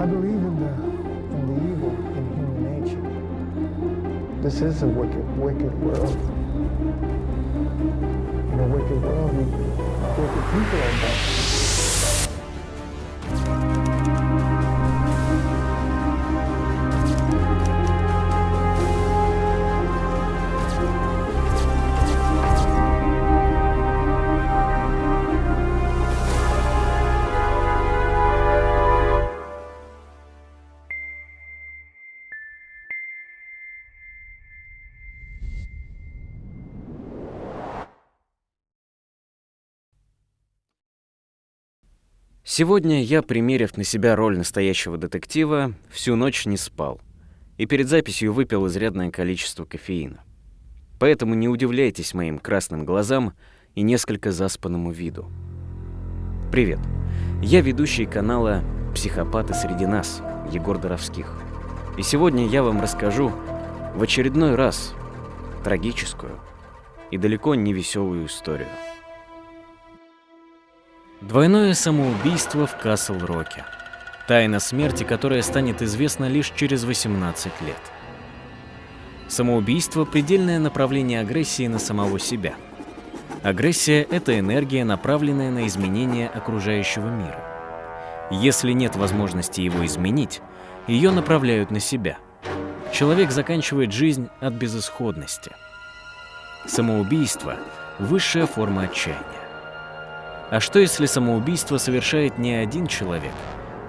I believe in the evil in human nature. This is a wicked world. In a wicked world, wicked people are bad. Сегодня я, примерив на себя роль настоящего детектива, всю ночь не спал и перед записью выпил изрядное количество кофеина. Поэтому не удивляйтесь моим красным глазам и несколько заспанному виду. Привет, я ведущий канала «Психопаты среди нас» Егор Доровских. И сегодня я вам расскажу в очередной раз трагическую и далеко не веселую историю. Двойное самоубийство в Касл-Роке. Тайна смерти, которая станет известна лишь через 18 лет. Самоубийство – предельное направление агрессии на самого себя. Агрессия – это энергия, направленная на изменение окружающего мира. Если нет возможности его изменить, ее направляют на себя. Человек заканчивает жизнь от безысходности. Самоубийство – высшая форма отчаяния. А что если самоубийство совершает не один человек,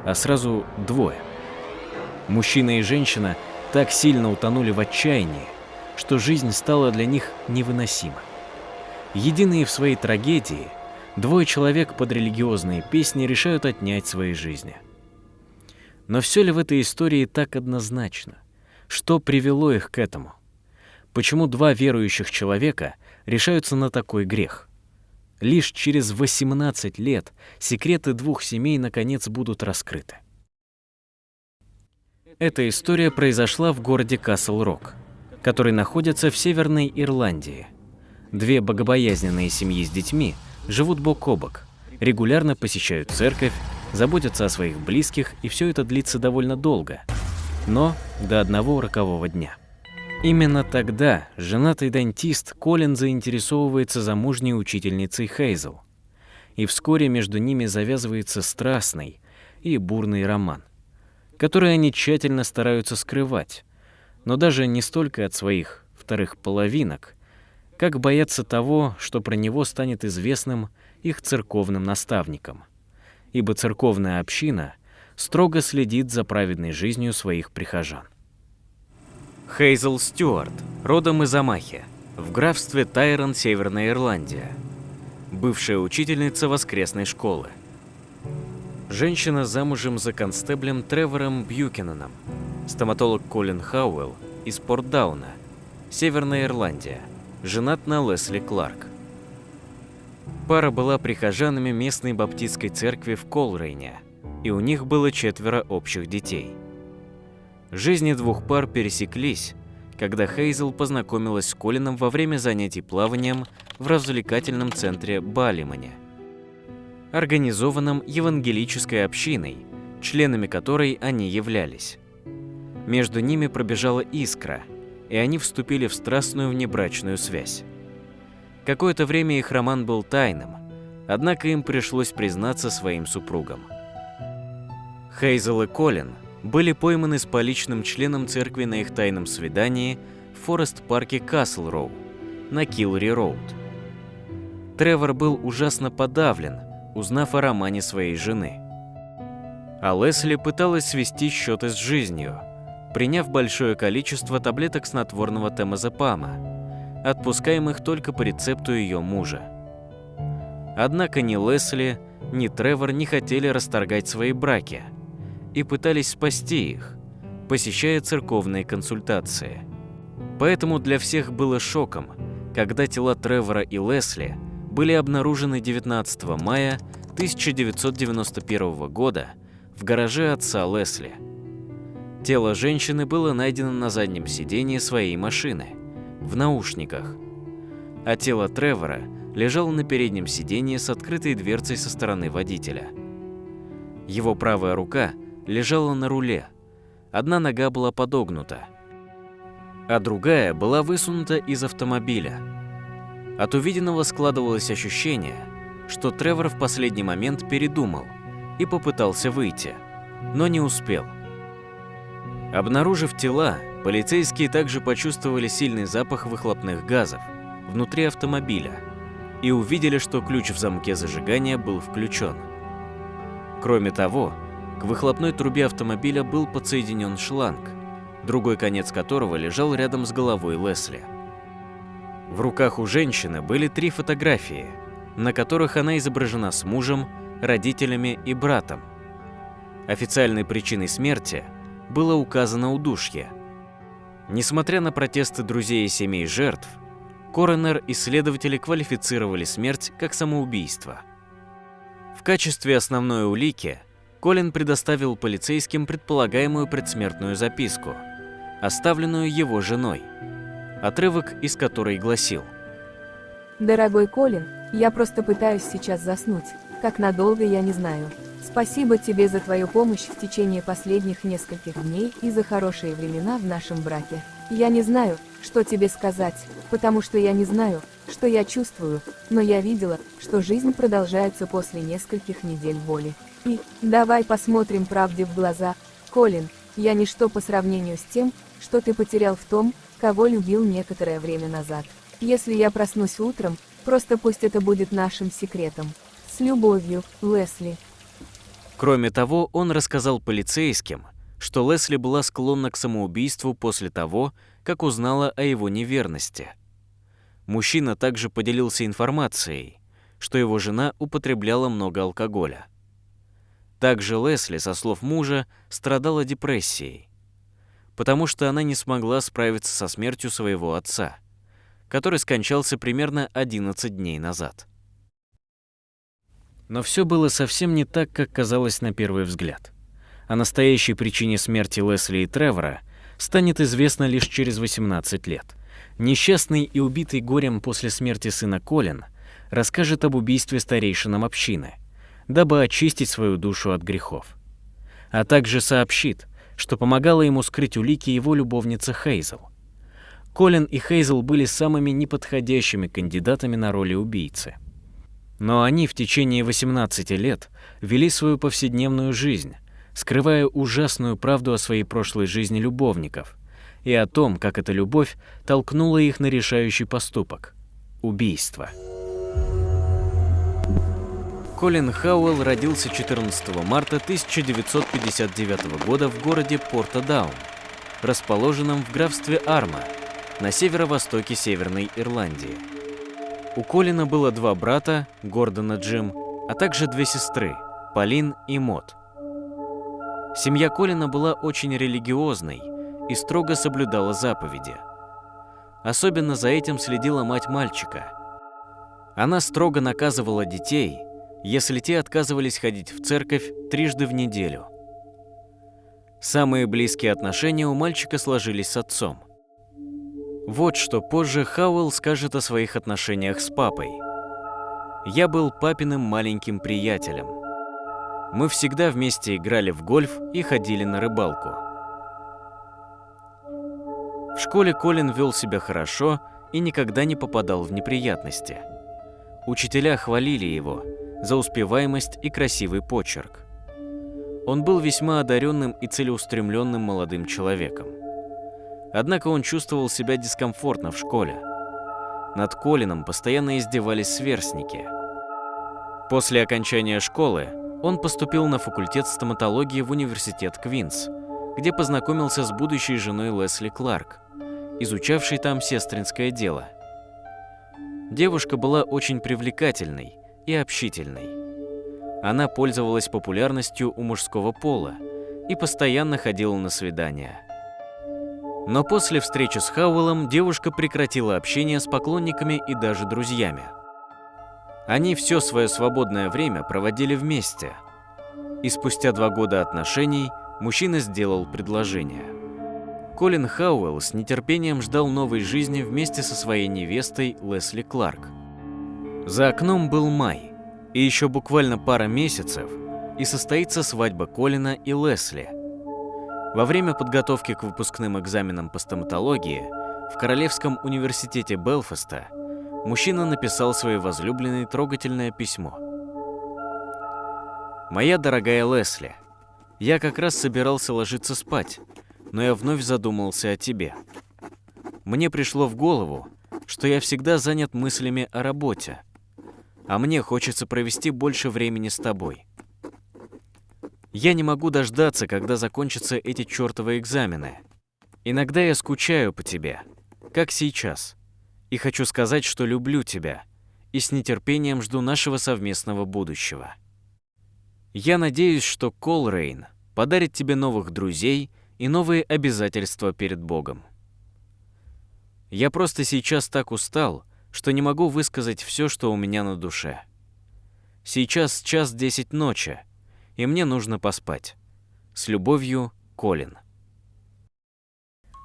а сразу двое? Мужчина и женщина так сильно утонули в отчаянии, что жизнь стала для них невыносима. Единые в своей трагедии, двое человек под религиозные песни решают отнять свои жизни. Но все ли в этой истории так однозначно? Что привело их к этому? Почему два верующих человека решаются на такой грех? Лишь через 18 лет секреты двух семей наконец будут раскрыты. Эта история произошла в городе Касл-Рок, который находится в Северной Ирландии. Две богобоязненные семьи с детьми живут бок о бок, регулярно посещают церковь, заботятся о своих близких, и все это длится довольно долго, но до одного рокового дня. Именно тогда женатый дантист Колин заинтересовывается замужней учительницей Хейзел, и вскоре между ними завязывается страстный и бурный роман, который они тщательно стараются скрывать, но даже не столько от своих вторых половинок, как боятся того, что про него станет известным их церковным наставникам, ибо церковная община строго следит за праведной жизнью своих прихожан. Хейзел Стюарт, родом из Амахи, в графстве Тайрон, Северная Ирландия, бывшая учительница воскресной школы. Женщина замужем за констеблем Тревором Бьюкинаном, стоматолог Колин Хауэлл из Портдауна, Северная Ирландия, женат на Лесли Кларк. Пара была прихожанами местной баптистской церкви в Колрейне, и у них было 4 общих детей. Жизни двух пар пересеклись, когда Хейзел познакомилась с Колином во время занятий плаванием в развлекательном центре Баллимане, организованном евангелической общиной, членами которой они являлись. Между ними пробежала искра, и они вступили в страстную внебрачную связь. Какое-то время их роман был тайным, однако им пришлось признаться своим супругам. Хейзел и Колин были пойманы с поличным членом церкви на их тайном свидании в Форест-парке Касл-Роу на Киллери-Роуд. Тревор был ужасно подавлен, узнав о романе своей жены. А Лесли пыталась свести счеты с жизнью, приняв большое количество таблеток снотворного темазепама, отпускаемых только по рецепту ее мужа. Однако ни Лесли, ни Тревор не хотели расторгать свои браки и пытались спасти их, посещая церковные консультации. Поэтому для всех было шоком, когда тела Тревора и Лесли были обнаружены 19 мая 1991 года в гараже отца Лесли. Тело женщины было найдено на заднем сидении своей машины, в наушниках, а тело Тревора лежало на переднем сидении с открытой дверцей со стороны водителя. Его правая рука лежала на руле. Одна нога была подогнута, а другая была высунута из автомобиля. От увиденного складывалось ощущение, что Тревор в последний момент передумал и попытался выйти, но не успел. Обнаружив тела, полицейские также почувствовали сильный запах выхлопных газов внутри автомобиля и увидели, что ключ в замке зажигания был включен. Кроме того, к выхлопной трубе автомобиля был подсоединен шланг, другой конец которого лежал рядом с головой Лесли. В руках у женщины были 3 фотографии, на которых она изображена с мужем, родителями и братом. Официальной причиной смерти было указано удушье. Несмотря на протесты друзей и семей жертв, коронер и следователи квалифицировали смерть как самоубийство. В качестве основной улики Колин предоставил полицейским предполагаемую предсмертную записку, оставленную его женой, отрывок из которой гласил: «Дорогой Колин, я просто пытаюсь сейчас заснуть, как надолго я не знаю. Спасибо тебе за твою помощь в течение последних нескольких дней и за хорошие времена в нашем браке. Я не знаю, что тебе сказать, потому что я не знаю, что я чувствую, но я видела, что жизнь продолжается после нескольких недель боли. И, давай посмотрим правде в глаза, Колин, я ничто по сравнению с тем, что ты потерял в том, кого любил некоторое время назад. Если я проснусь утром, просто пусть это будет нашим секретом. С любовью, Лесли». Кроме того, он рассказал полицейским, что Лесли была склонна к самоубийству после того, как узнала о его неверности. Мужчина также поделился информацией, что его жена употребляла много алкоголя. Также Лесли, со слов мужа, страдала депрессией, потому что она не смогла справиться со смертью своего отца, который скончался примерно 11 дней назад. Но все было совсем не так, как казалось на первый взгляд. О настоящей причине смерти Лесли и Тревора станет известно лишь через 18 лет. Несчастный и убитый горем после смерти сына Колин расскажет об убийстве старейшинам общины, дабы очистить свою душу от грехов. А также сообщит, что помогала ему скрыть улики его любовница Хейзел. Колин и Хейзел были самыми неподходящими кандидатами на роли убийцы. Но они в течение 18 лет вели свою повседневную жизнь, скрывая ужасную правду о своей прошлой жизни любовников и о том, как эта любовь толкнула их на решающий поступок – убийство. Колин Хауэлл родился 14 марта 1959 года в городе Портадаун, расположенном в графстве Арма, на северо-востоке Северной Ирландии. У Колина было 2 брата, Гордон и Джим, а также 2 сестры, Полин и Мод. Семья Колина была очень религиозной и строго соблюдала заповеди. Особенно за этим следила мать мальчика. Она строго наказывала детей, если те отказывались ходить в церковь 3 раза в неделю. Самые близкие отношения у мальчика сложились с отцом. Вот что позже Хауэлл скажет о своих отношениях с папой. «Я был папиным маленьким приятелем. Мы всегда вместе играли в гольф и ходили на рыбалку». В школе Колин вел себя хорошо и никогда не попадал в неприятности. Учителя хвалили его за успеваемость и красивый почерк. Он был весьма одаренным и целеустремленным молодым человеком. Однако он чувствовал себя дискомфортно в школе. Над Колином постоянно издевались сверстники. После окончания школы он поступил на факультет стоматологии в университет Квинс, где познакомился с будущей женой Лесли Кларк, изучавшей там сестринское дело. Девушка была очень привлекательной и общительной. Она пользовалась популярностью у мужского пола и постоянно ходила на свидания. Но после встречи с Хауэллом девушка прекратила общение с поклонниками и даже друзьями. Они все свое свободное время проводили вместе. И спустя 2 года отношений мужчина сделал предложение. Колин Хауэлл с нетерпением ждал новой жизни вместе со своей невестой Лесли Кларк. За окном был май, и еще буквально пара месяцев, и состоится свадьба Колина и Лесли. Во время подготовки к выпускным экзаменам по стоматологии в Королевском университете Белфаста мужчина написал своей возлюбленной трогательное письмо. «Моя дорогая Лесли, я как раз собирался ложиться спать, но я вновь задумался о тебе. Мне пришло в голову, что я всегда занят мыслями о работе, а мне хочется провести больше времени с тобой. Я не могу дождаться, когда закончатся эти чертовы экзамены. Иногда я скучаю по тебе, как сейчас, и хочу сказать, что люблю тебя и с нетерпением жду нашего совместного будущего. Я надеюсь, что Колрейн подарит тебе новых друзей и новые обязательства перед Богом. Я просто сейчас так устал, что не могу высказать все, что у меня на душе. Сейчас 1:10 ночи, и мне нужно поспать. С любовью, Колин».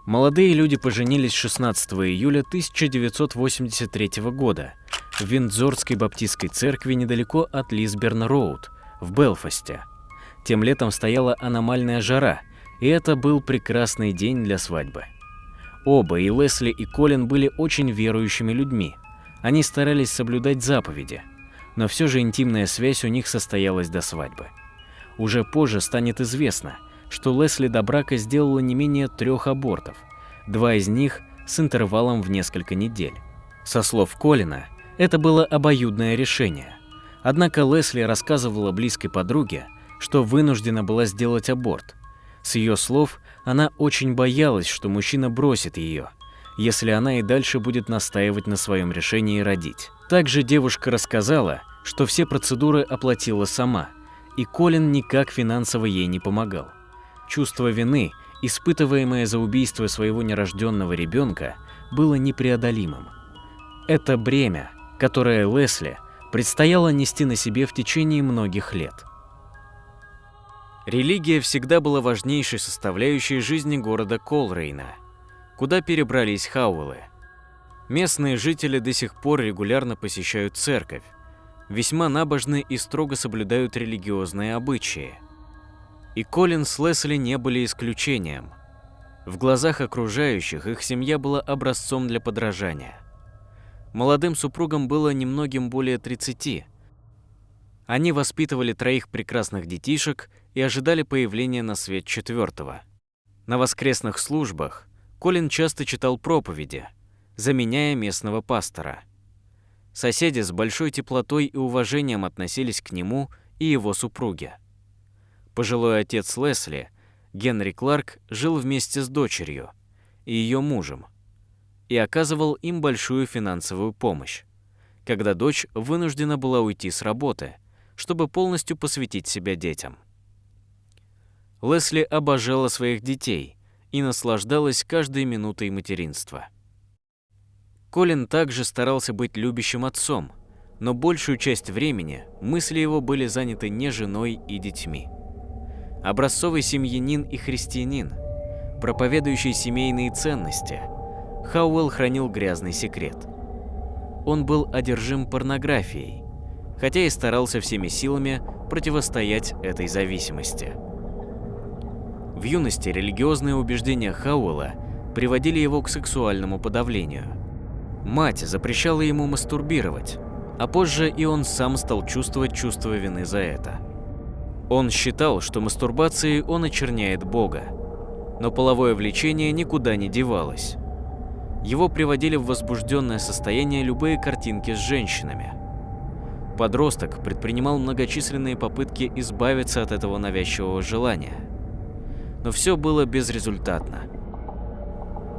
Молодые люди поженились 16 июля 1983 года в Виндзорской баптистской церкви недалеко от Лисберн-Роуд в Белфасте. Тем летом стояла аномальная жара, и это был прекрасный день для свадьбы. Оба, и Лесли, и Колин, были очень верующими людьми. Они старались соблюдать заповеди, но все же интимная связь у них состоялась до свадьбы. Уже позже станет известно, что Лесли до брака сделала не менее 3 абортов, 2 из них с интервалом в несколько недель. Со слов Колина, это было обоюдное решение. Однако Лесли рассказывала близкой подруге, что вынуждена была сделать аборт. С ее слов, она очень боялась, что мужчина бросит ее, если она и дальше будет настаивать на своем решении родить. Также девушка рассказала, что все процедуры оплатила сама, и Колин никак финансово ей не помогал. Чувство вины, испытываемое за убийство своего нерожденного ребенка, было непреодолимым. Это бремя, которое Лесли предстояло нести на себе в течение многих лет. Религия всегда была важнейшей составляющей жизни города Колрейна, куда перебрались Хауэллы. Местные жители до сих пор регулярно посещают церковь, весьма набожны и строго соблюдают религиозные обычаи. И Колин с Лесли не были исключением. В глазах окружающих их семья была образцом для подражания. Молодым супругам было немногим более 30. Они воспитывали 3 прекрасных детишек и ожидали появления на свет 4-го. На воскресных службах Колин часто читал проповеди, заменяя местного пастора. Соседи с большой теплотой и уважением относились к нему и его супруге. Пожилой отец Лесли, Генри Кларк, жил вместе с дочерью и ее мужем и оказывал им большую финансовую помощь, когда дочь вынуждена была уйти с работы, чтобы полностью посвятить себя детям. Лесли обожала своих детей и наслаждалась каждой минутой материнства. Колин также старался быть любящим отцом, но большую часть времени мысли его были заняты не женой и детьми. Образцовый семьянин и христианин, проповедующий семейные ценности, Хауэлл хранил грязный секрет. Он был одержим порнографией, хотя и старался всеми силами противостоять этой зависимости. В юности религиозные убеждения Хауэлла приводили его к сексуальному подавлению. Мать запрещала ему мастурбировать, а позже и он сам стал чувствовать чувство вины за это. Он считал, что мастурбацией он очерняет Бога, но половое влечение никуда не девалось. Его приводили в возбужденное состояние любые картинки с женщинами. Подросток предпринимал многочисленные попытки избавиться от этого навязчивого желания, но все было безрезультатно.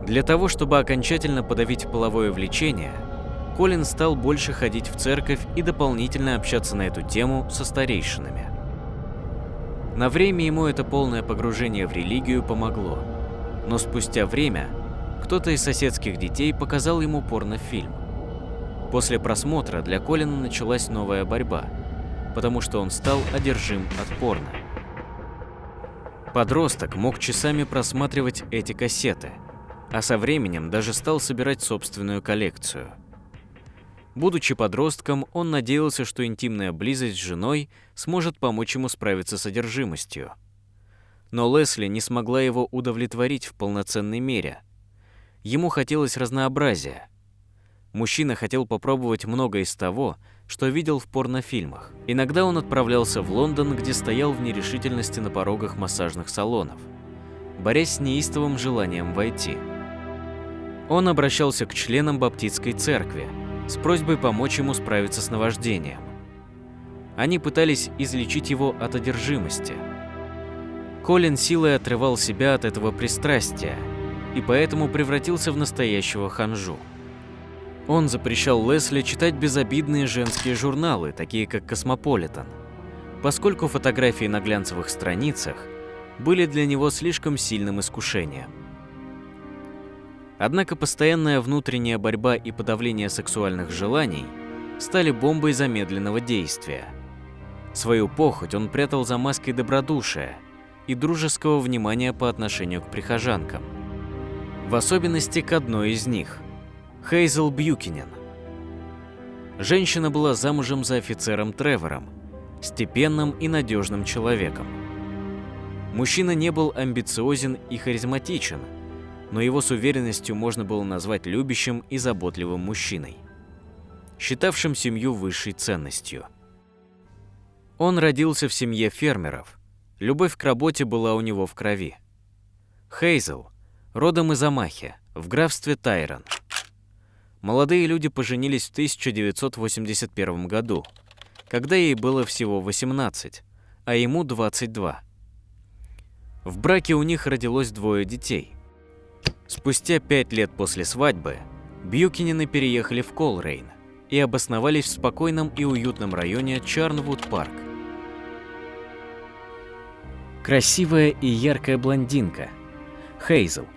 Для того, чтобы окончательно подавить половое влечение, Колин стал больше ходить в церковь и дополнительно общаться на эту тему со старейшинами. На время ему это полное погружение в религию помогло, но спустя время кто-то из соседских детей показал ему порнофильм. После просмотра для Колина началась новая борьба, потому что он стал одержим от порно. Подросток мог часами просматривать эти кассеты, а со временем даже стал собирать собственную коллекцию. Будучи подростком, он надеялся, что интимная близость с женой сможет помочь ему справиться с одержимостью. Но Лесли не смогла его удовлетворить в полноценной мере. Ему хотелось разнообразия. Мужчина хотел попробовать многое из того, что видел в порнофильмах. Иногда он отправлялся в Лондон, где стоял в нерешительности на порогах массажных салонов, борясь с неистовым желанием войти. Он обращался к членам баптистской церкви с просьбой помочь ему справиться с наваждением. Они пытались излечить его от одержимости. Колин силой отрывал себя от этого пристрастия и поэтому превратился в настоящего ханжу. Он запрещал Лесли читать безобидные женские журналы, такие как «Космополитен», поскольку фотографии на глянцевых страницах были для него слишком сильным искушением. Однако постоянная внутренняя борьба и подавление сексуальных желаний стали бомбой замедленного действия. Свою похоть он прятал за маской добродушия и дружеского внимания по отношению к прихожанкам. В особенности к одной из них – Хейзел Бьюкинен. Женщина была замужем за офицером Тревором, степенным и надежным человеком. Мужчина не был амбициозен и харизматичен, но его с уверенностью можно было назвать любящим и заботливым мужчиной, считавшим семью высшей ценностью. Он родился в семье фермеров, любовь к работе была у него в крови. Хейзел родом из Омахи, в графстве Тайрон. Молодые люди поженились в 1981 году, когда ей было всего 18, а ему 22. В браке у них родилось 2 детей. Спустя 5 лет после свадьбы Бьюкинены переехали в Колрейн и обосновались в спокойном и уютном районе Чарнвуд-парк. Красивая и яркая блондинка, Хейзел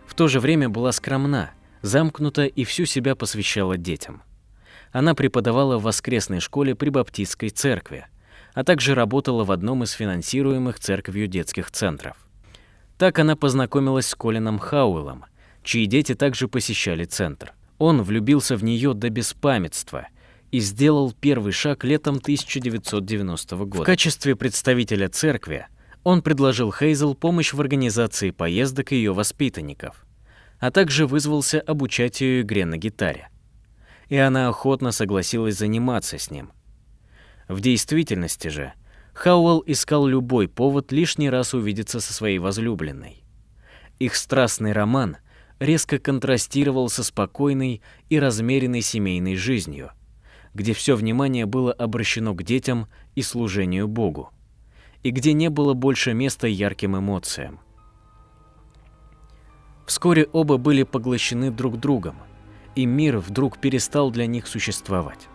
в то же время была скромна, замкнута и всю себя посвящала детям. Она преподавала в воскресной школе при Баптистской церкви, а также работала в одном из финансируемых церковью детских центров. Так она познакомилась с Колином Хауэллом, чьи дети также посещали центр. Он влюбился в нее до беспамятства и сделал первый шаг летом 1990 года. В качестве представителя церкви он предложил Хейзел помощь в организации поездок ее воспитанников, а также вызвался обучать ее игре на гитаре. И она охотно согласилась заниматься с ним. В действительности же, Хауэлл искал любой повод лишний раз увидеться со своей возлюбленной. Их страстный роман резко контрастировал со спокойной и размеренной семейной жизнью, где все внимание было обращено к детям и служению Богу, и где не было больше места ярким эмоциям. Вскоре оба были поглощены друг другом, и мир вдруг перестал для них существовать.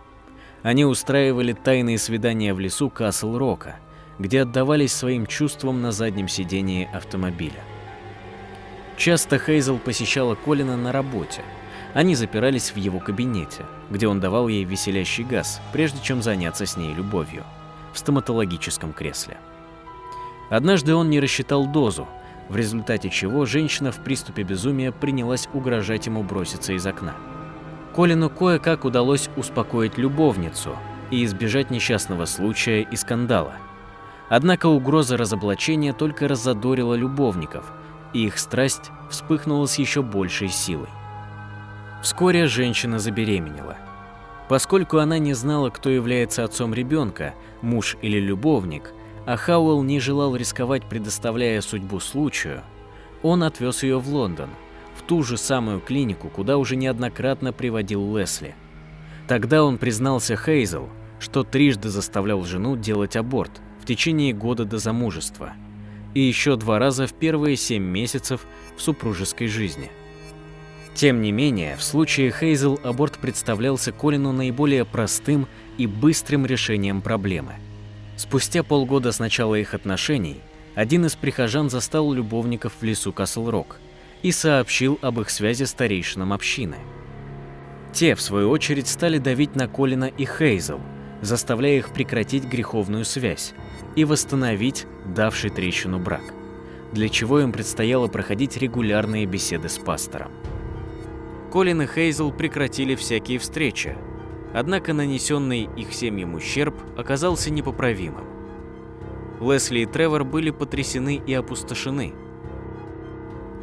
Они устраивали тайные свидания в лесу Касл-Рока, где отдавались своим чувствам на заднем сидении автомобиля. Часто Хейзел посещала Колина на работе. Они запирались в его кабинете, где он давал ей веселящий газ, прежде чем заняться с ней любовью, в стоматологическом кресле. Однажды он не рассчитал дозу, в результате чего женщина в приступе безумия принялась угрожать ему броситься из окна. Колину кое-как удалось успокоить любовницу и избежать несчастного случая и скандала. Однако угроза разоблачения только раззадорила любовников, и их страсть вспыхнула с еще большей силой. Вскоре женщина забеременела. Поскольку она не знала, кто является отцом ребенка, муж или любовник, а Хауэлл не желал рисковать, предоставляя судьбу случаю, он отвез ее в Лондон, в ту же самую клинику, куда уже неоднократно приводил Лесли. Тогда он признался Хейзел, что трижды заставлял жену делать аборт в течение года до замужества и еще 2 раза в первые 7 месяцев в супружеской жизни. Тем не менее, в случае Хейзел аборт представлялся Колину наиболее простым и быстрым решением проблемы. Спустя полгода с начала их отношений один из прихожан застал любовников в лесу Касл-Рок и сообщил об их связи старейшинам общины. Те, в свою очередь, стали давить на Колина и Хейзел, заставляя их прекратить греховную связь и восстановить давший трещину брак, для чего им предстояло проходить регулярные беседы с пастором. Колин и Хейзел прекратили всякие встречи, Однако нанесенный их семьям ущерб оказался непоправимым. Лесли и Тревор были потрясены и опустошены,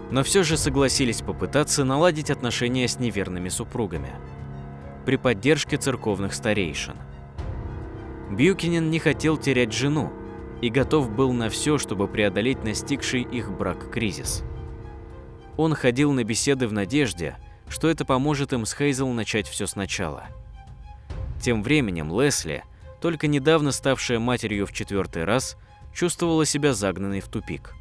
но все же согласились попытаться наладить отношения с неверными супругами при поддержке церковных старейшин. Бьюкенен не хотел терять жену и готов был на все, чтобы преодолеть настигший их брак-кризис. Он ходил на беседы в надежде, что это поможет им с Хейзел начать все сначала. Тем временем Лесли, только недавно ставшая матерью в 4-й раз, чувствовала себя загнанной в тупик.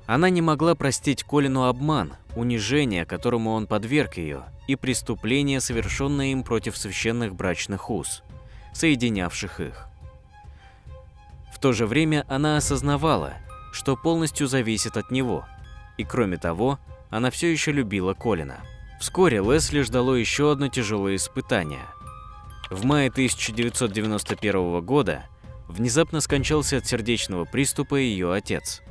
Она не могла простить Колину обман, унижение, которому он подверг ее, и преступление, совершенное им против священных брачных уз, соединявших их. В то же время она осознавала, что полностью зависит от него, и кроме того, она все еще любила Колина. Вскоре Лесли ждало еще одно тяжелое испытание. В мае 1991 года внезапно скончался от сердечного приступа ее отец.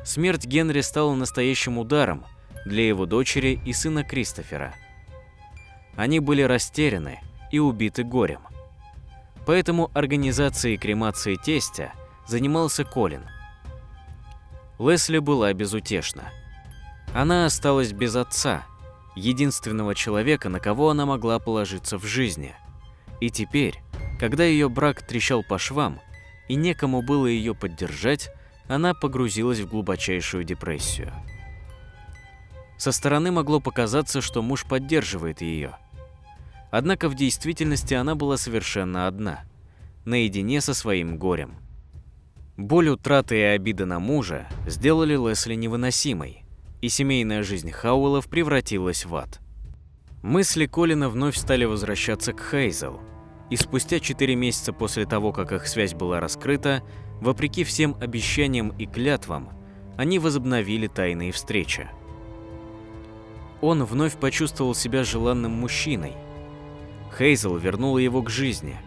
Смерть Генри стала настоящим ударом для его дочери и сына Кристофера. Они были растеряны и убиты горем. Поэтому организацией кремации тестя занимался Колин. Лесли была безутешна. Она осталась без отца, единственного человека, на кого она могла положиться в жизни. И теперь, когда ее брак трещал по швам и некому было ее поддержать, она погрузилась в глубочайшую депрессию. Со стороны могло показаться, что муж поддерживает ее. Однако в действительности она была совершенно одна, наедине со своим горем. Боль утраты и обида на мужа сделали Лесли невыносимой, и семейная жизнь Хауэллов превратилась в ад. Мысли Колина вновь стали возвращаться к Хейзел, и спустя 4 месяца после того, как их связь была раскрыта, вопреки всем обещаниям и клятвам, они возобновили тайные встречи. Он вновь почувствовал себя желанным мужчиной. Хейзел вернула его к жизни.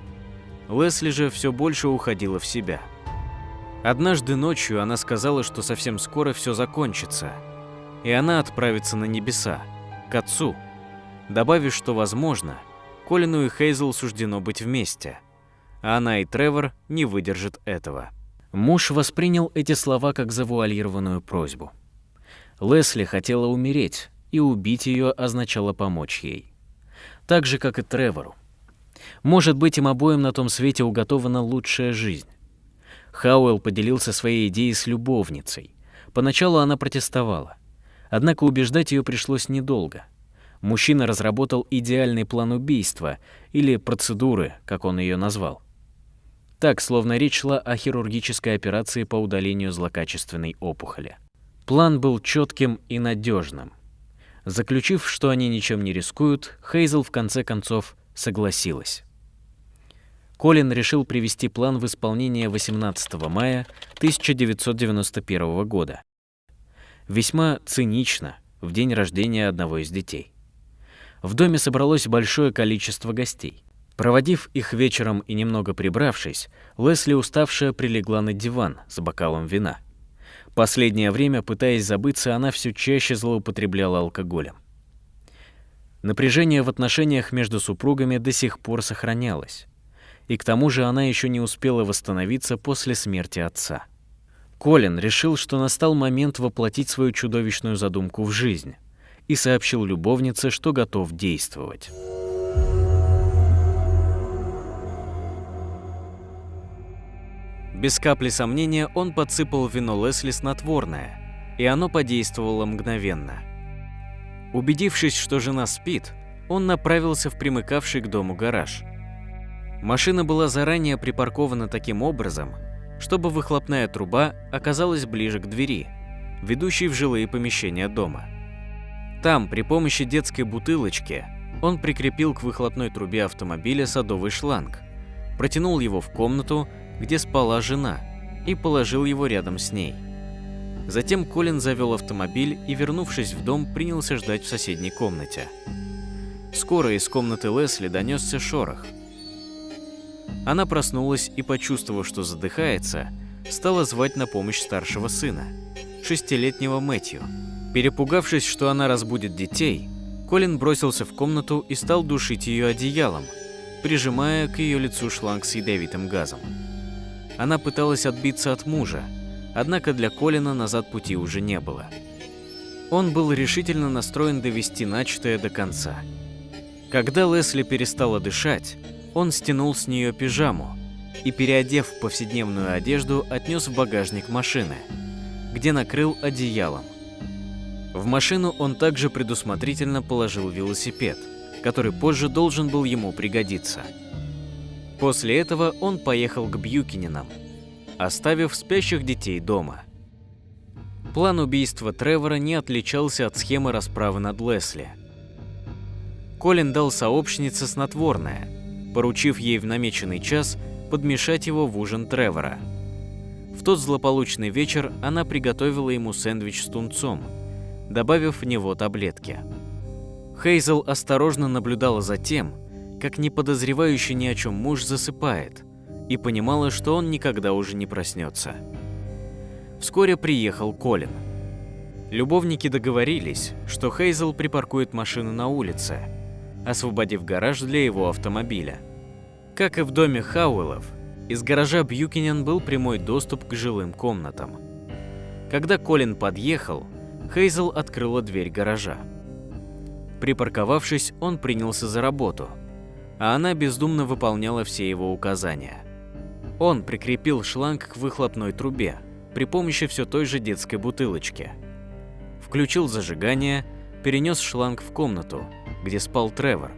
Лесли же все больше уходила в себя. Однажды ночью она сказала, что совсем скоро все закончится, и она отправится на небеса, к отцу, добавив, что, возможно, Колину и Хейзел суждено быть вместе, а она и Тревор не выдержат этого. Муж воспринял эти слова как завуалированную просьбу. Лесли хотела умереть, и убить ее означало помочь ей. Так же, как и Тревору. Может быть, им обоим на том свете уготована лучшая жизнь. Хауэлл поделился своей идеей с любовницей. Поначалу она протестовала. Однако убеждать ее пришлось недолго. Мужчина разработал идеальный план убийства, или процедуры, как он ее назвал. Так, словно речь шла о хирургической операции по удалению злокачественной опухоли. План был четким и надежным. Заключив, что они ничем не рискуют, Хейзел в конце концов согласилась. Колин решил привести план в исполнение 18 мая 1991 года. Весьма цинично, в день рождения одного из детей. В доме собралось большое количество гостей. Проводив их вечером и немного прибравшись, Лесли, уставшая, прилегла на диван с бокалом вина. Последнее время, пытаясь забыться, она все чаще злоупотребляла алкоголем. Напряжение в отношениях между супругами до сих пор сохранялось. И к тому же она еще не успела восстановиться после смерти отца. Колин решил, что настал момент воплотить свою чудовищную задумку в жизнь, и сообщил любовнице, что готов действовать. Без капли сомнения он подсыпал в вино Лесли снотворное, и оно подействовало мгновенно. Убедившись, что жена спит, он направился в примыкавший к дому гараж. Машина была заранее припаркована таким образом, чтобы выхлопная труба оказалась ближе к двери, ведущей в жилые помещения дома. Там, при помощи детской бутылочки, он прикрепил к выхлопной трубе автомобиля садовый шланг, протянул его в комнату, где спала жена, и положил его рядом с ней. Затем Колин завел автомобиль и, вернувшись в дом, принялся ждать в соседней комнате. Скоро из комнаты Лесли донесся шорох. Она проснулась и, почувствовав, что задыхается, стала звать на помощь старшего сына, 6-летнего Мэтью. Перепугавшись, что она разбудит детей, Колин бросился в комнату и стал душить ее одеялом, прижимая к ее лицу шланг с ядовитым газом. Она пыталась отбиться от мужа, однако для Колина назад пути уже не было. Он был решительно настроен довести начатое до конца. Когда Лесли перестала дышать, он стянул с нее пижаму и, переодев в повседневную одежду, отнес в багажник машины, где накрыл одеялом. В машину он также предусмотрительно положил велосипед, который позже должен был ему пригодиться. После этого он поехал к Бьюкиненам, оставив спящих детей дома. План убийства Тревора не отличался от схемы расправы над Лесли. Колин дал сообщнице снотворное, поручив ей в намеченный час подмешать его в ужин Тревора. В тот злополучный вечер она приготовила ему сэндвич с тунцом, добавив в него таблетки. Хейзел осторожно наблюдала за тем, как неподозревающий ни о чем муж засыпает, и понимала, что он никогда уже не проснется. Вскоре приехал Колин. Любовники договорились, что Хейзел припаркует машину на улице, освободив гараж для его автомобиля. Как и в доме Хауэллов, из гаража Бьюкинен был прямой доступ к жилым комнатам. Когда Колин подъехал, Хейзел открыла дверь гаража. Припарковавшись, он принялся за работу, а она бездумно выполняла все его указания. Он прикрепил шланг к выхлопной трубе при помощи все той же детской бутылочки. Включил зажигание, перенес шланг в комнату, где спал Тревор,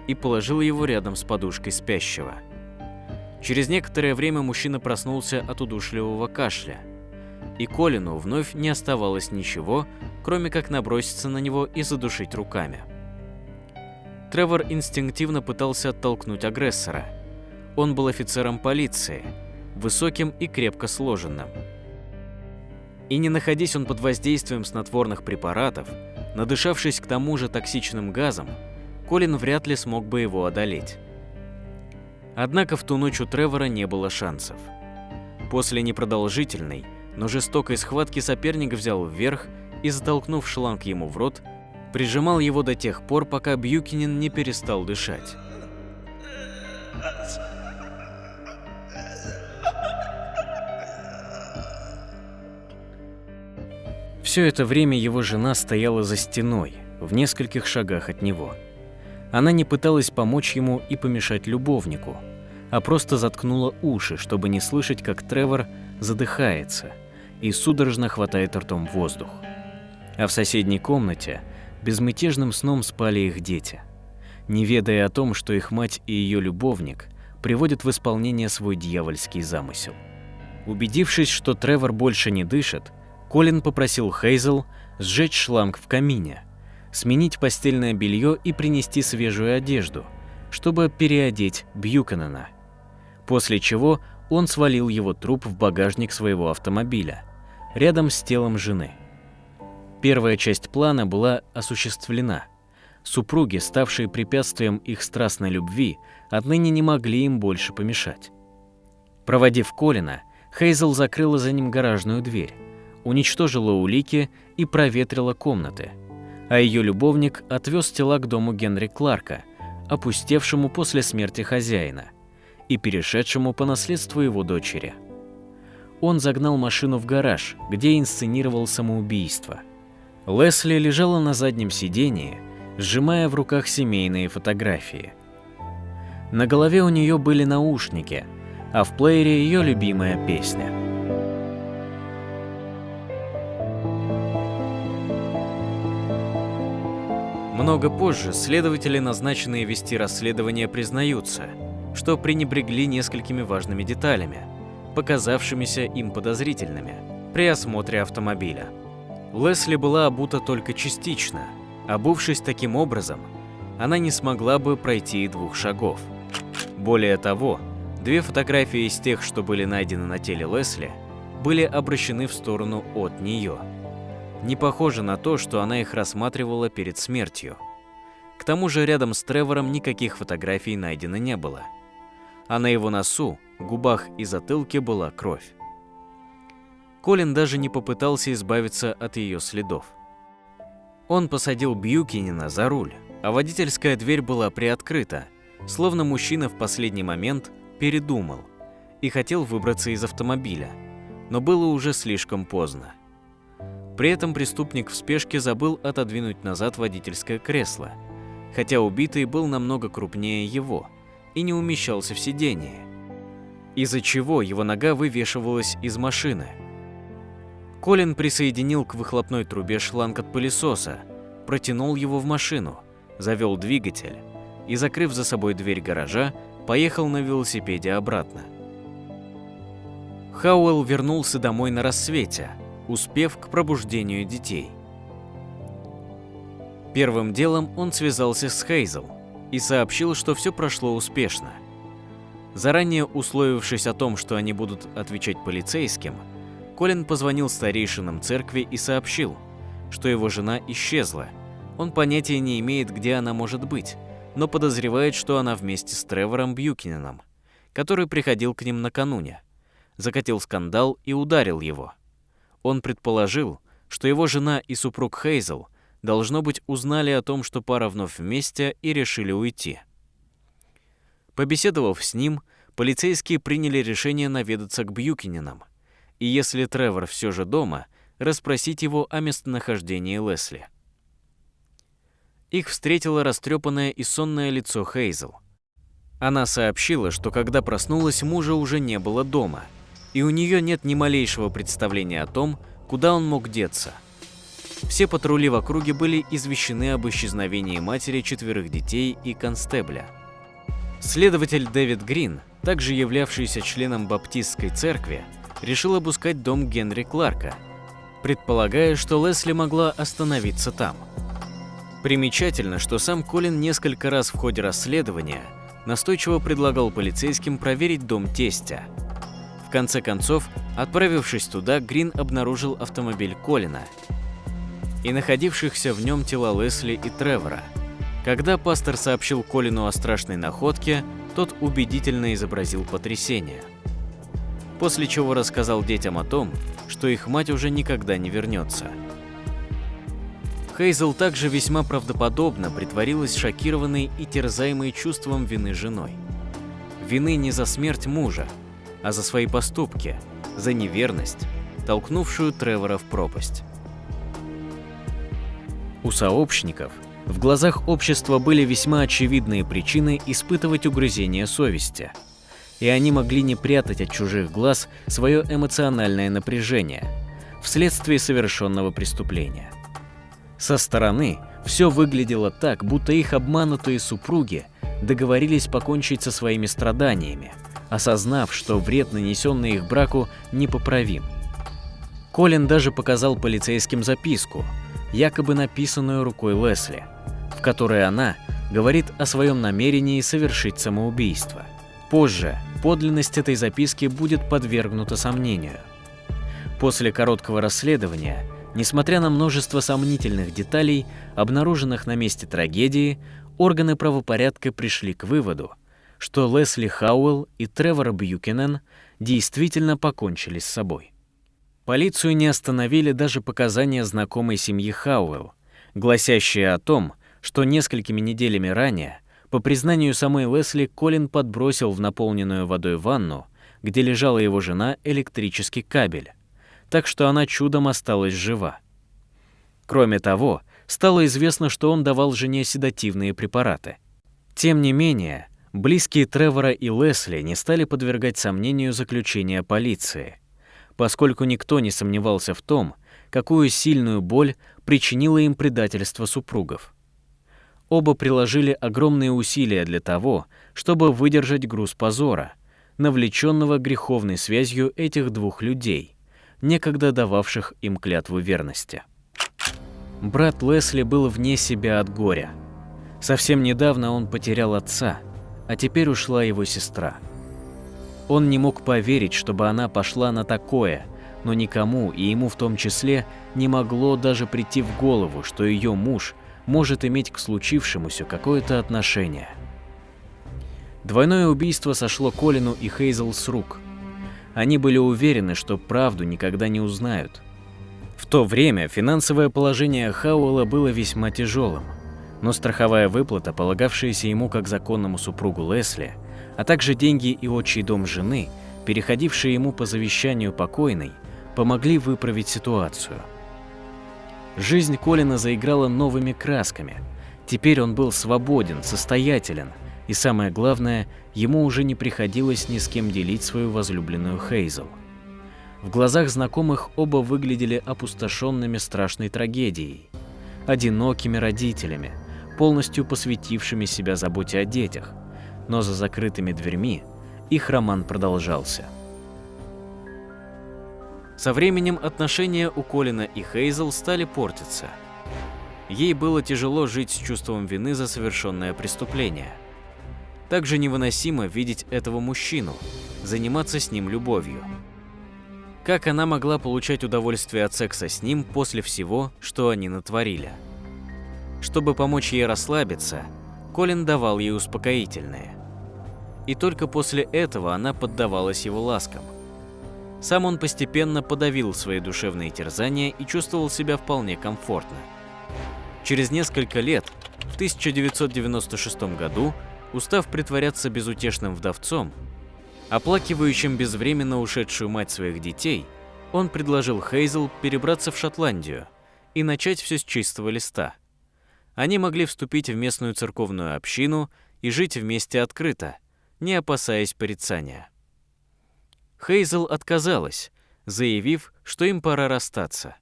и положил его рядом с подушкой спящего. Через некоторое время мужчина проснулся от удушливого кашля, и Колину вновь не оставалось ничего, кроме как наброситься на него и задушить руками. Тревор инстинктивно пытался оттолкнуть агрессора. Он был офицером полиции, высоким и крепко сложенным. И не находясь он под воздействием снотворных препаратов, надышавшись к тому же токсичным газом, Колин вряд ли смог бы его одолеть. Однако в ту ночь у Тревора не было шансов. После непродолжительной, но жестокой схватки соперник взял вверх и, затолкнув шланг ему в рот, прижимал его до тех пор, пока Бьюкинен не перестал дышать. Все это время его жена стояла за стеной, в нескольких шагах от него. Она не пыталась помочь ему и помешать любовнику, а просто заткнула уши, чтобы не слышать, как Тревор задыхается и судорожно хватает ртом воздух. А в соседней комнате безмятежным сном спали их дети, не ведая о том, что их мать и ее любовник приводят в исполнение свой дьявольский замысел. Убедившись, что Тревор больше не дышит, Колин попросил Хейзел сжечь шланг в камине, сменить постельное белье и принести свежую одежду, чтобы переодеть Бьюкинена. После чего он свалил его труп в багажник своего автомобиля, рядом с телом жены. Первая часть плана была осуществлена. Супруги, ставшие препятствием их страстной любви, отныне не могли им больше помешать. Проводив Колина, Хейзел закрыла за ним гаражную дверь, уничтожила улики и проветрила комнаты, а ее любовник отвез тела к дому Генри Кларка, опустевшему после смерти хозяина и перешедшему по наследству его дочери. Он загнал машину в гараж, где инсценировал самоубийство. Лесли лежала на заднем сидении, сжимая в руках семейные фотографии. На голове у нее были наушники, а в плеере ее любимая песня. Много позже следователи, назначенные вести расследование, признаются, что пренебрегли несколькими важными деталями, показавшимися им подозрительными при осмотре автомобиля. Лесли была обута только частично. Обувшись таким образом, она не смогла бы пройти и 2 шагов. Более того, 2 фотографии из тех, что были найдены на теле Лесли, были обращены в сторону от нее. Не похоже на то, что она их рассматривала перед смертью. К тому же рядом с Тревором никаких фотографий найдено не было. А на его носу, губах и затылке была кровь. Колин даже не попытался избавиться от ее следов. Он посадил Бьюкинена за руль, а водительская дверь была приоткрыта, словно мужчина в последний момент передумал и хотел выбраться из автомобиля, но было уже слишком поздно. При этом преступник в спешке забыл отодвинуть назад водительское кресло, хотя убитый был намного крупнее его и не умещался в сиденье, из-за чего его нога вывешивалась из машины. Колин присоединил к выхлопной трубе шланг от пылесоса, протянул его в машину, завел двигатель и, закрыв за собой дверь гаража, поехал на велосипеде обратно. Хауэлл вернулся домой на рассвете, успев к пробуждению детей. Первым делом он связался с Хейзел и сообщил, что все прошло успешно. Заранее условившись о том, что они будут отвечать полицейским, Колин позвонил старейшинам церкви и сообщил, что его жена исчезла. Он понятия не имеет, где она может быть, но подозревает, что она вместе с Тревором Бьюкиненом, который приходил к ним накануне, закатил скандал и ударил его. Он предположил, что его жена и супруг Хейзел, должно быть, узнали о том, что пара вновь вместе, и решили уйти. Побеседовав с ним, полицейские приняли решение наведаться к Бьюкиненам, и если Тревор все же дома, расспросить его о местонахождении Лесли. Их встретило растрепанное и сонное лицо Хейзел. Она сообщила, что когда проснулась, мужа уже не было дома, и у нее нет ни малейшего представления о том, куда он мог деться. Все патрули в округе были извещены об исчезновении матери 4 детей и констебля. Следователь Дэвид Грин, также являвшийся членом баптистской церкви, решил обыскать дом Генри Кларка, предполагая, что Лесли могла остановиться там. Примечательно, что сам Колин несколько раз в ходе расследования настойчиво предлагал полицейским проверить дом тестя. В конце концов, отправившись туда, Грин обнаружил автомобиль Колина и находившихся в нем тела Лесли и Тревора. Когда пастор сообщил Колину о страшной находке, тот убедительно изобразил потрясение, после чего рассказал детям о том, что их мать уже никогда не вернется. Хейзел также весьма правдоподобно притворилась шокированной и терзаемой чувством вины женой. Вины не за смерть мужа, а за свои поступки, за неверность, толкнувшую Тревора в пропасть. У сообщников в глазах общества были весьма очевидные причины испытывать угрызение совести, и они могли не прятать от чужих глаз свое эмоциональное напряжение вследствие совершенного преступления. Со стороны все выглядело так, будто их обманутые супруги договорились покончить со своими страданиями, осознав, что вред, нанесенный их браку, непоправим. Колин даже показал полицейским записку, якобы написанную рукой Лесли, в которой она говорит о своем намерении совершить самоубийство. Позже подлинность этой записки будет подвергнута сомнению. После короткого расследования, несмотря на множество сомнительных деталей, обнаруженных на месте трагедии, органы правопорядка пришли к выводу, что Лесли Хауэлл и Тревор Бьюкинен действительно покончили с собой. Полицию не остановили даже показания знакомой семьи Хауэлл, гласящие о том, что несколькими неделями ранее, по признанию самой Лесли, Колин подбросил в наполненную водой ванну, где лежала его жена, электрический кабель, так что она чудом осталась жива. Кроме того, стало известно, что он давал жене седативные препараты. Тем не менее, близкие Тревора и Лесли не стали подвергать сомнению заключения полиции, поскольку никто не сомневался в том, какую сильную боль причинило им предательство супругов. Оба приложили огромные усилия для того, чтобы выдержать груз позора, навлеченного греховной связью этих двух людей, некогда дававших им клятву верности. Брат Лесли был вне себя от горя. Совсем недавно он потерял отца, а теперь ушла его сестра. Он не мог поверить, чтобы она пошла на такое, но никому, и ему в том числе, не могло даже прийти в голову, что ее муж может иметь к случившемуся какое-то отношение. Двойное убийство сошло Колину и Хейзел с рук. Они были уверены, что правду никогда не узнают. В то время финансовое положение Хауэлла было весьма тяжелым, но страховая выплата, полагавшаяся ему как законному супругу Лесли, а также деньги и отчий дом жены, переходившие ему по завещанию покойной, помогли выправить ситуацию. Жизнь Колина заиграла новыми красками. Теперь он был свободен, состоятелен, и самое главное, ему уже не приходилось ни с кем делить свою возлюбленную Хейзел. В глазах знакомых оба выглядели опустошенными страшной трагедией, одинокими родителями, полностью посвятившими себя заботе о детях, но за закрытыми дверьми их роман продолжался. Со временем отношения у Колина и Хейзел стали портиться. Ей было тяжело жить с чувством вины за совершенное преступление. Также невыносимо видеть этого мужчину, заниматься с ним любовью. Как она могла получать удовольствие от секса с ним после всего, что они натворили? Чтобы помочь ей расслабиться, Колин давал ей успокоительное. И только после этого она поддавалась его ласкам. Сам он постепенно подавил свои душевные терзания и чувствовал себя вполне комфортно. Через несколько лет, в 1996 году, устав притворяться безутешным вдовцом, оплакивающим безвременно ушедшую мать своих детей, он предложил Хейзел перебраться в Шотландию и начать все с чистого листа. Они могли вступить в местную церковную общину и жить вместе открыто, не опасаясь порицания. Хейзел отказалась, заявив, что им пора расстаться.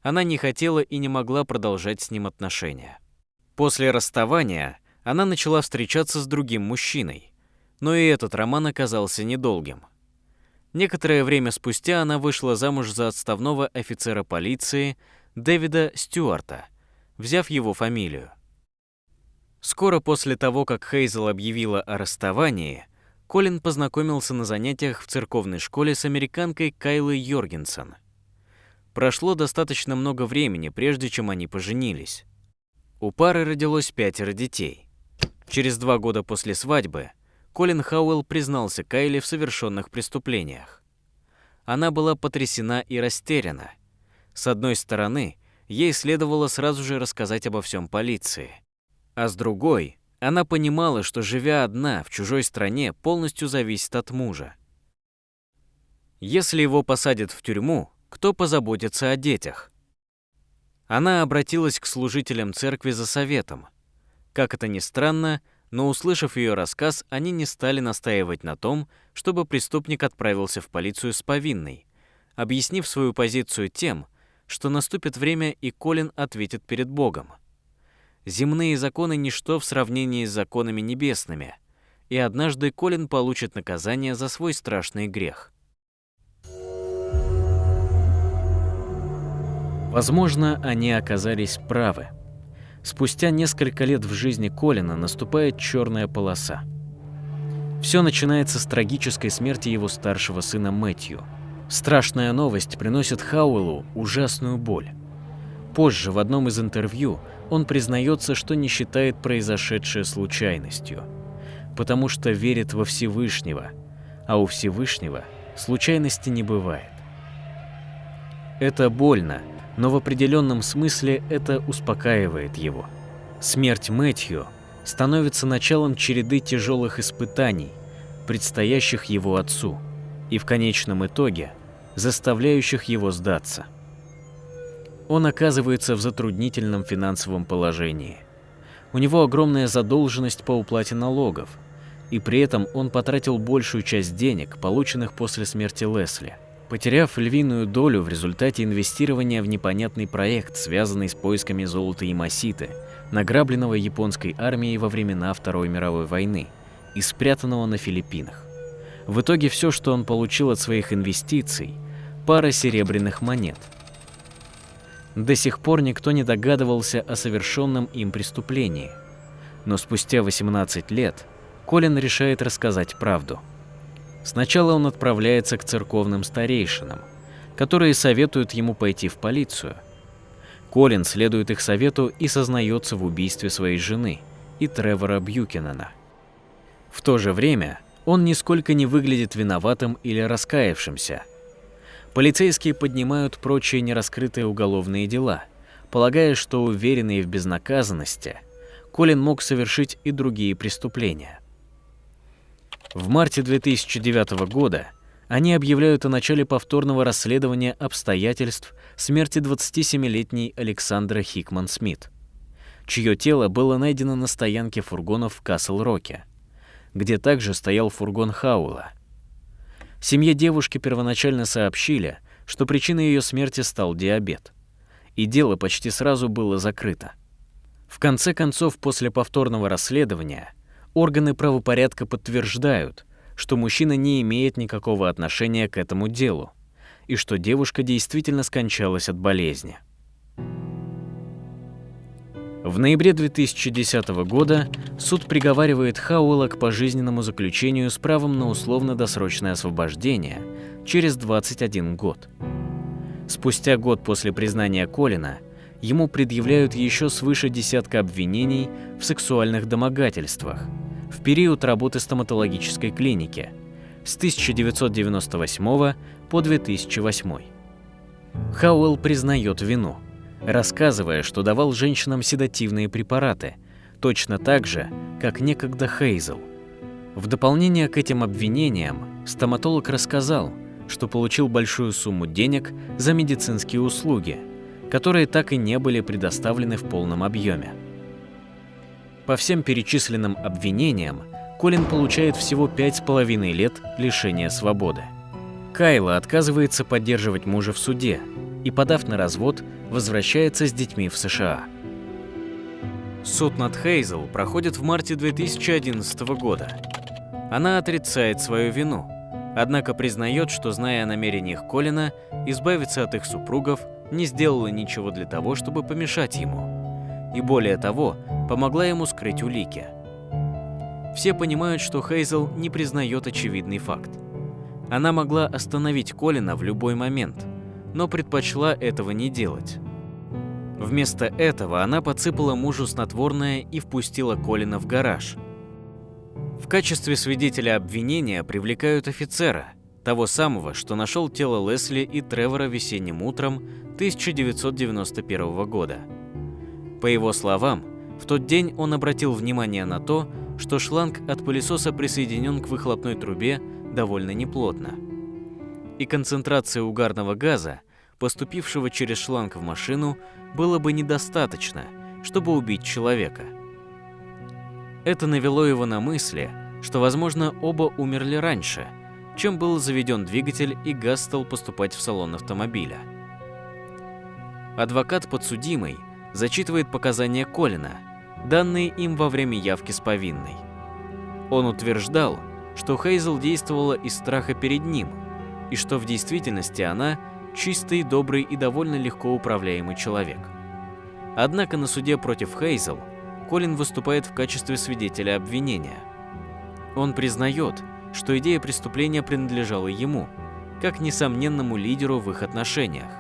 Она не хотела и не могла продолжать с ним отношения. После расставания она начала встречаться с другим мужчиной, но и этот роман оказался недолгим. Некоторое время спустя она вышла замуж за отставного офицера полиции Дэвида Стюарта, взяв его фамилию. Скоро после того, как Хейзел объявила о расставании, Колин познакомился на занятиях в церковной школе с американкой Кайлой Йоргенсен. Прошло достаточно много времени, прежде чем они поженились. У пары родилось 5 детей. Через 2 года после свадьбы Колин Хауэлл признался Кайле в совершенных преступлениях. Она была потрясена и растеряна. С одной стороны, ей следовало сразу же рассказать обо всем полиции, а с другой, она понимала, что, живя одна в чужой стране, полностью зависит от мужа. Если его посадят в тюрьму, кто позаботится о детях? Она обратилась к служителям церкви за советом. Как это ни странно, но, услышав ее рассказ, они не стали настаивать на том, чтобы преступник отправился в полицию с повинной, объяснив свою позицию тем, что наступит время, и Колин ответит перед Богом. Земные законы – ничто в сравнении с законами небесными, и однажды Колин получит наказание за свой страшный грех. Возможно, они оказались правы. Спустя несколько лет в жизни Колина наступает черная полоса. Все начинается с трагической смерти его старшего сына Мэтью. Страшная новость приносит Хауэллу ужасную боль. Позже в одном из интервью он признается, что не считает произошедшее случайностью, потому что верит во Всевышнего, а у Всевышнего случайности не бывает. Это больно, но в определенном смысле это успокаивает его. Смерть Мэтью становится началом череды тяжелых испытаний, предстоящих его отцу, и в конечном итоге заставляющих его сдаться. Он оказывается в затруднительном финансовом положении. У него огромная задолженность по уплате налогов, и при этом он потратил большую часть денег, полученных после смерти Лесли, потеряв львиную долю в результате инвестирования в непонятный проект, связанный с поисками золота Ямаситы, награбленного японской армией во времена Второй мировой войны и спрятанного на Филиппинах. В итоге все, что он получил от своих инвестиций – пара серебряных монет. До сих пор никто не догадывался о совершенном им преступлении, но спустя 18 лет Колин решает рассказать правду. Сначала он отправляется к церковным старейшинам, которые советуют ему пойти в полицию. Колин следует их совету и сознается в убийстве своей жены и Тревора Бьюкенена. В то же время он нисколько не выглядит виноватым или раскаявшимся. Полицейские поднимают прочие нераскрытые уголовные дела, полагая, что, уверенный в безнаказанности, Колин мог совершить и другие преступления. В марте 2009 года они объявляют о начале повторного расследования обстоятельств смерти 27-летней Александры Хикман-Смит, чье тело было найдено на стоянке фургонов в Касл-Роке, где также стоял фургон Хауэлла. Семье девушки первоначально сообщили, что причиной ее смерти стал диабет, и дело почти сразу было закрыто. В конце концов, после повторного расследования, органы правопорядка подтверждают, что мужчина не имеет никакого отношения к этому делу, и что девушка действительно скончалась от болезни. В ноябре 2010 года суд приговаривает Хауэлла к пожизненному заключению с правом на условно-досрочное освобождение через 21 год. Спустя год после признания Колина ему предъявляют еще свыше десятка обвинений в сексуальных домогательствах в период работы стоматологической клиники с 1998 по 2008. Хауэлл признает вину, рассказывая, что давал женщинам седативные препараты, точно так же, как некогда Хейзел. В дополнение к этим обвинениям, стоматолог рассказал, что получил большую сумму денег за медицинские услуги, которые так и не были предоставлены в полном объеме. По всем перечисленным обвинениям, Колин получает всего 5,5 лет лишения свободы. Кайла отказывается поддерживать мужа в суде и, подав на развод, возвращается с детьми в США. Суд над Хейзел проходит в марте 2011 года. Она отрицает свою вину, однако признает, что, зная о намерениях Колина избавиться от их супругов, не сделала ничего для того, чтобы помешать ему, и более того, помогла ему скрыть улики. Все понимают, что Хейзел не признает очевидный факт. Она могла остановить Колина в любой момент, но предпочла этого не делать. Вместо этого она подсыпала мужу снотворное и впустила Колина в гараж. В качестве свидетеля обвинения привлекают офицера, того самого, что нашел тело Лесли и Тревора весенним утром 1991 года. По его словам, в тот день он обратил внимание на то, что шланг от пылесоса присоединен к выхлопной трубе довольно неплотно, и концентрация угарного газа, поступившего через шланг в машину, было бы недостаточно, чтобы убить человека. Это навело его на мысли, что, возможно, оба умерли раньше, чем был заведен двигатель и газ стал поступать в салон автомобиля. Адвокат подсудимой зачитывает показания Колина, данные им во время явки с повинной. Он утверждал, что Хейзел действовала из страха перед ним, и что в действительности она чистый, добрый и довольно легко управляемый человек. Однако на суде против Хейзел Колин выступает в качестве свидетеля обвинения. Он признает, что идея преступления принадлежала ему, как несомненному лидеру в их отношениях.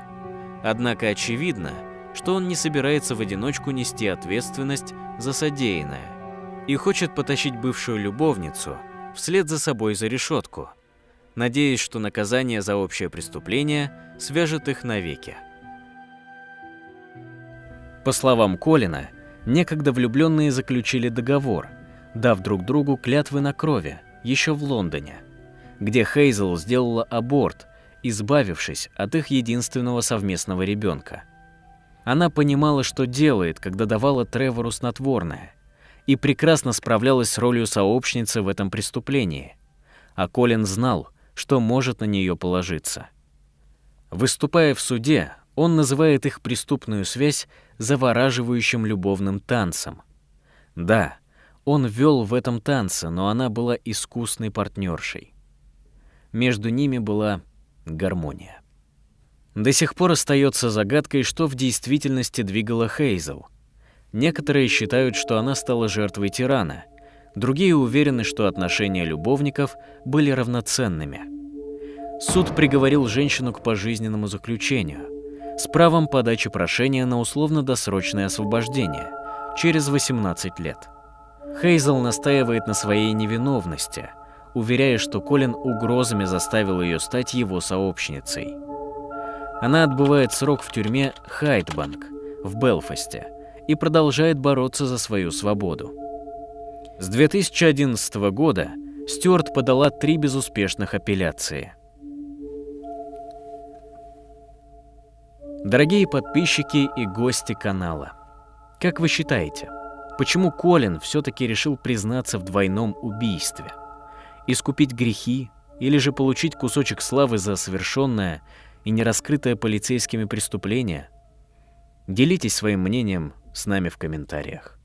Однако очевидно, что он не собирается в одиночку нести ответственность за содеянное и хочет потащить бывшую любовницу вслед за собой за решетку, надеясь, что наказание за общее преступление свяжет их навеки. По словам Колина, некогда влюбленные заключили договор, дав друг другу клятвы на крови еще в Лондоне, где Хейзел сделала аборт, избавившись от их единственного совместного ребенка. Она понимала, что делает, когда давала Тревору снотворное, и прекрасно справлялась с ролью сообщницы в этом преступлении, а Колин знал, что может на нее положиться. Выступая в суде, он называет их преступную связь завораживающим любовным танцем. Да, он вел в этом танце, но она была искусной партнершей. Между ними была гармония. До сих пор остается загадкой, что в действительности двигало Хейзел. Некоторые считают, что она стала жертвой тирана, другие уверены, что отношения любовников были равноценными. Суд приговорил женщину к пожизненному заключению с правом подачи прошения на условно-досрочное освобождение через 18 лет. Хейзел настаивает на своей невиновности, уверяя, что Колин угрозами заставил ее стать его сообщницей. Она отбывает срок в тюрьме Хайдбанк в Белфасте и продолжает бороться за свою свободу. С 2011 года Стюарт подала 3 безуспешных апелляции. Дорогие подписчики и гости канала, как вы считаете, почему Колин все-таки решил признаться в двойном убийстве? Искупить грехи или же получить кусочек славы за совершенное и нераскрытое полицейскими преступление? Делитесь своим мнением с нами в комментариях.